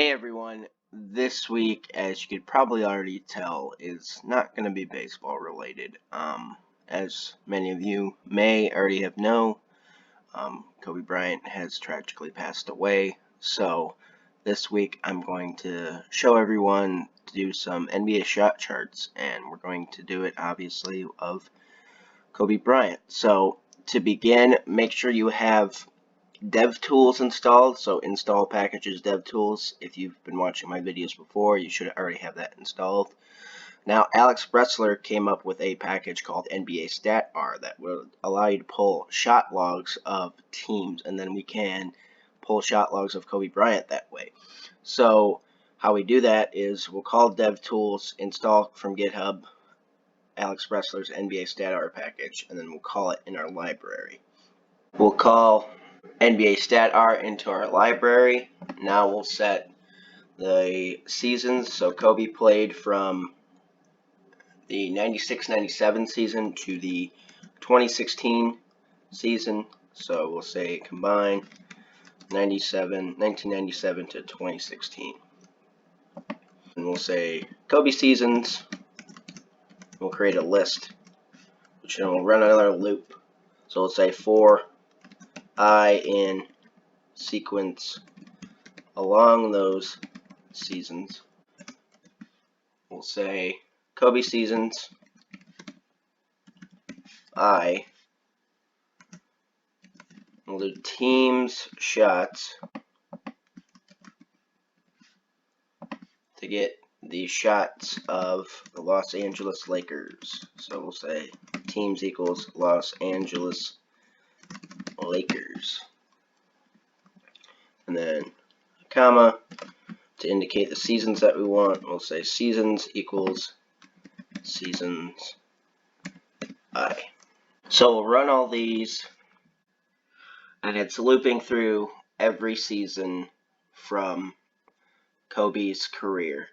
Hey everyone, this week, as you could probably already tell, is not going to be baseball related. As many of you may already have known, Kobe Bryant has tragically passed away. So this week I'm going to show everyone to do some NBA shot charts, and we're going to do it obviously of Kobe Bryant. So to begin, make sure you have DevTools installed, so install packages DevTools. If you've been watching my videos before, you should already have that installed. Now, Alex Bresler came up with a package called nbastatR that will allow you to pull shot logs of teams, and then we can pull shot logs of Kobe Bryant that way. So how we do that is we'll call DevTools, install from GitHub Alex Bresler's nbastatR package, and then we'll call it in our library. We'll call nbastatR into our library. Now we'll set the seasons. So Kobe played from the 96-97 season to the 2016 season. So we'll say combine 1997 to 2016. And we'll say Kobe seasons. We'll create a list, which then we'll run another loop. So we'll say for I in sequence along those seasons. We'll say Kobe seasons I. We'll do teams shots to get the shots of the Los Angeles Lakers. So we'll say teams equals Los Angeles Lakers. And then a comma to indicate the seasons that we want. We'll say seasons equals seasons I. So we'll run all these, and it's looping through every season from Kobe's career.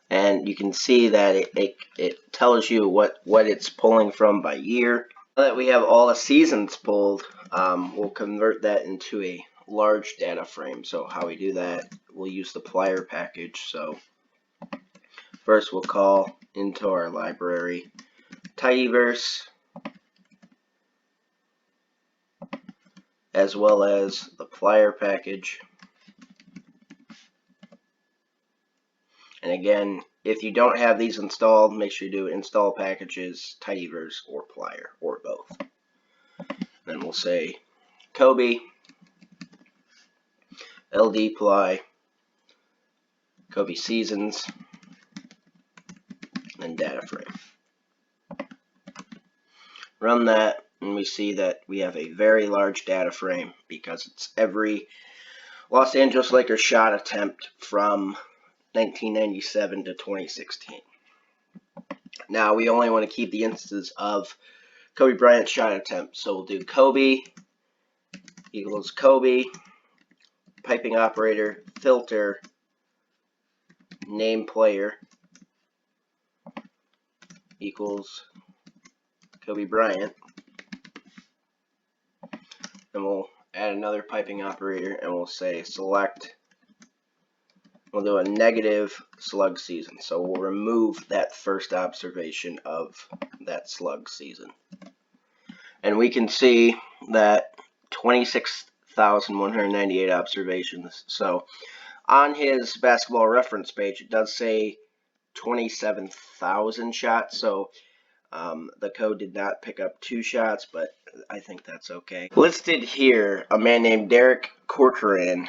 And you can see that it tells you what it's pulling from by year. Now that we have all the seasons pulled, we'll convert that into a large data frame. So how we do that, we'll use the plier package. So first we'll call into our library tidyverse, as well as the plier package. And again, if you don't have these installed, make sure you do install packages, tidyverse, or plier, or both. Then we'll say Kobe, LD ply, Kobe seasons, and data frame. Run that, and we see that we have a very large data frame because it's every Los Angeles Lakers shot attempt from 1997 to 2016. Now we only want to keep the instances of Kobe Bryant shot attempt. So we'll do Kobe equals Kobe, piping operator, filter, name player equals Kobe Bryant. And we'll add another piping operator, and we'll say select. We'll do a negative slug season. So we'll remove that first observation of that slug season. And we can see that 26,198 observations. So on his basketball reference page, it does say 27,000 shots. So the code did not pick up 2 shots, but I think that's okay. Listed here, a man named Derek Cocoran,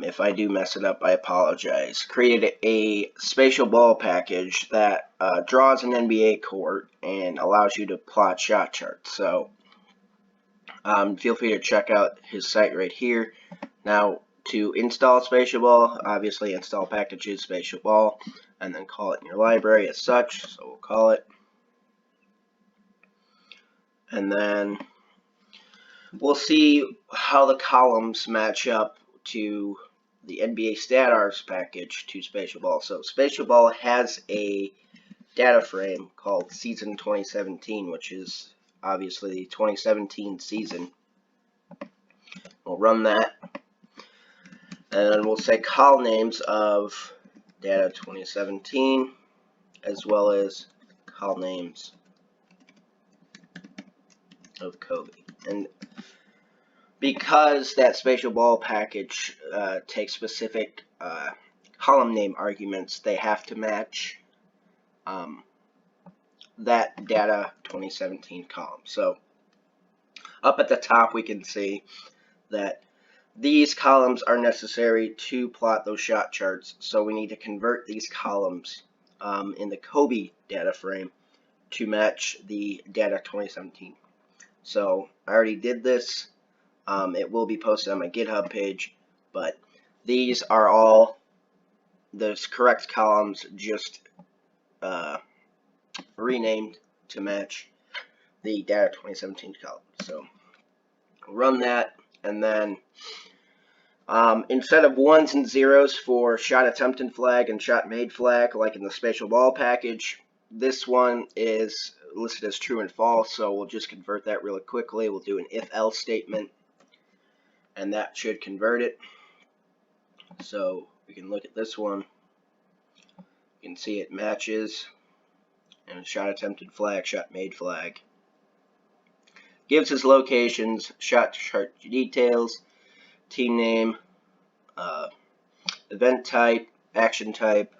if I do mess it up, I apologize, created a SpatialBall package that draws an NBA court and allows you to plot shot charts. So feel free to check out his site right here. Now, to install SpatialBall, obviously install packages SpatialBall, and then call it in your library as such. So we'll call it. And then we'll see how the columns match up to the nbastatR's package to SpatialBall. So SpatialBall has a data frame called Season 2017, which is obviously the 2017 season. We'll run that. And then we'll say call names of data 2017 as well as call names of Kobe. And because that SpatialBall package takes specific column name arguments, they have to match that data 2017 column. So up at the top we can see that these columns are necessary to plot those shot charts, so we need to convert these columns in the Kobe data frame to match the data 2017. So I already did this. It will be posted on my GitHub page, but these are all the correct columns, just renamed to match the data 2017 column. So run that, and then instead of 1s and 0s for shot attempted flag and shot made flag, like in the SpatialBall package, this one is listed as true and false, so we'll just convert that really quickly. We'll do an if-else statement, and that should convert it. So we can look at this one. You can see it matches, and shot attempted flag, shot made flag. Gives us locations, shot chart details, team name, event type, action type,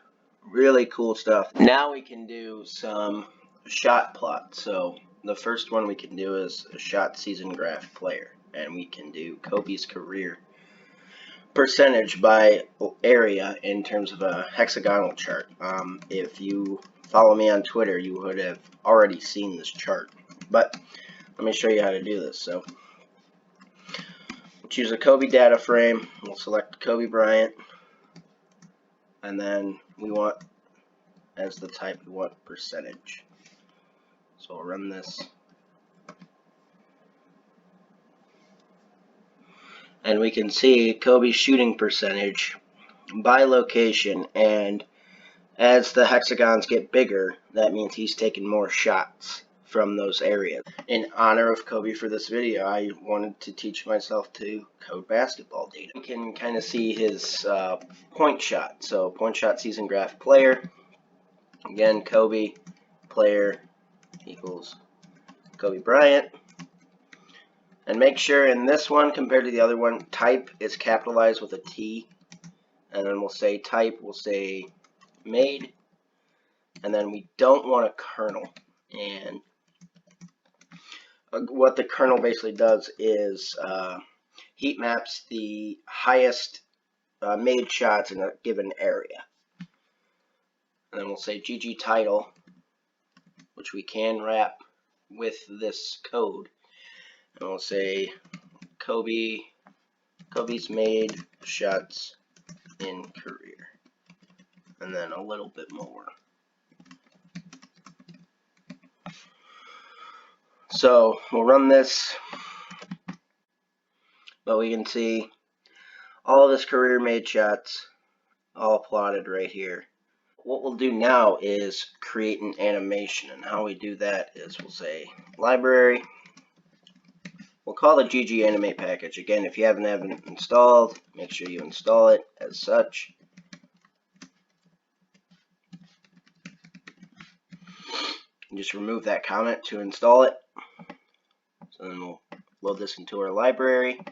really cool stuff. Now we can do some shot plots. So the first one we can do is a shot season graph player, and we can do Kobe's career percentage by area in terms of a hexagonal chart. If you follow me on Twitter, you would have already seen this chart, but let me show you how to do this. So we'll choose a Kobe data frame. We'll select Kobe Bryant, and then we want, as the type, we want percentage. So I'll run this, and we can see Kobe's shooting percentage by location, and as the hexagons get bigger, that means he's taking more shots from those areas. In honor of Kobe for this video, I wanted to teach myself to code basketball data. You can kind of see his point shot. So point shot season graph player. Again, Kobe player equals Kobe Bryant. And make sure in this one, compared to the other one, type is capitalized with a T. And then we'll say type, we'll say made. And then we don't want a kernel. And what the kernel basically does is heat maps the highest made shots in a given area. And then we'll say GG title, which we can wrap with this code. And we'll say Kobe's made shots in career. And then a little bit more. So we'll run this, but we can see all of his career made shots all plotted right here. What we'll do now is create an animation, and how we do that is we'll say library. We'll call the GG animate package. Again, if you haven't it installed, make sure you install it as such. And just remove that comment to install it. So then we'll load this into our library. And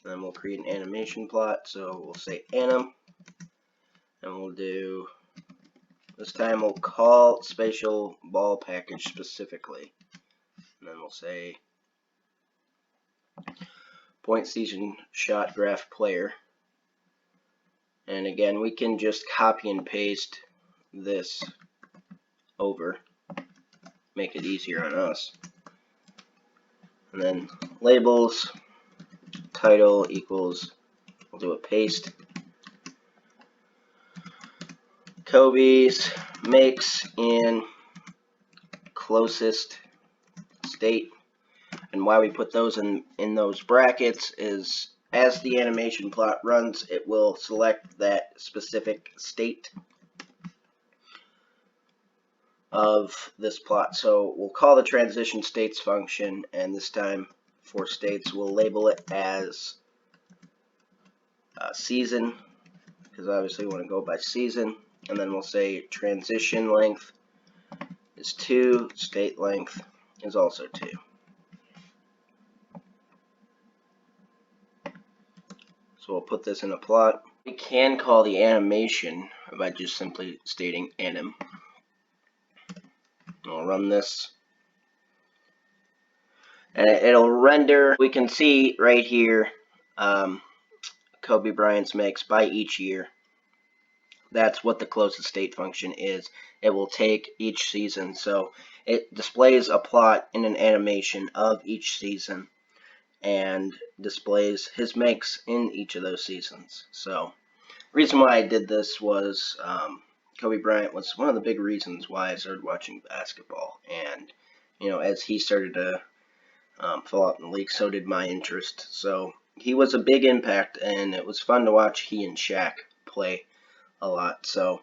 then we'll create an animation plot. So we'll say anim. And we'll do, this time we'll call SpatialBall package specifically. And then we'll say point season shot graph player. And again, we can just copy and paste this over, make it easier on us. And then labels, title equals, we'll do a paste. Kobe's makes in closest state. And why we put those in those brackets is as the animation plot runs, it will select that specific state of this plot. So we'll call the transition states function, and this time for states we'll label it as season, because obviously we want to go by season. And then we'll say transition length is 2, state length is also 2. So we'll put this in a plot. We can call the animation by just simply stating anim. I'll run this. And it'll render. We can see right here Kobe Bryant's makes by each year. That's what the closest state function is. It will take each season. So it displays a plot in an animation of each season and displays his makes in each of those seasons. So the reason why I did this was Kobe Bryant was one of the big reasons why I started watching basketball. And, you know, as he started to fall out in the league, so did my interest. So he was a big impact, and it was fun to watch he and Shaq play a lot. So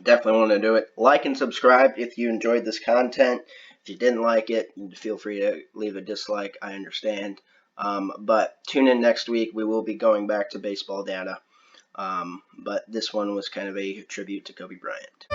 definitely want to do it. Like and subscribe if you enjoyed this content. If you didn't like it, feel free to leave a dislike. I understand. But tune in next week. We will be going back to baseball data. But this one was kind of a tribute to Kobe Bryant.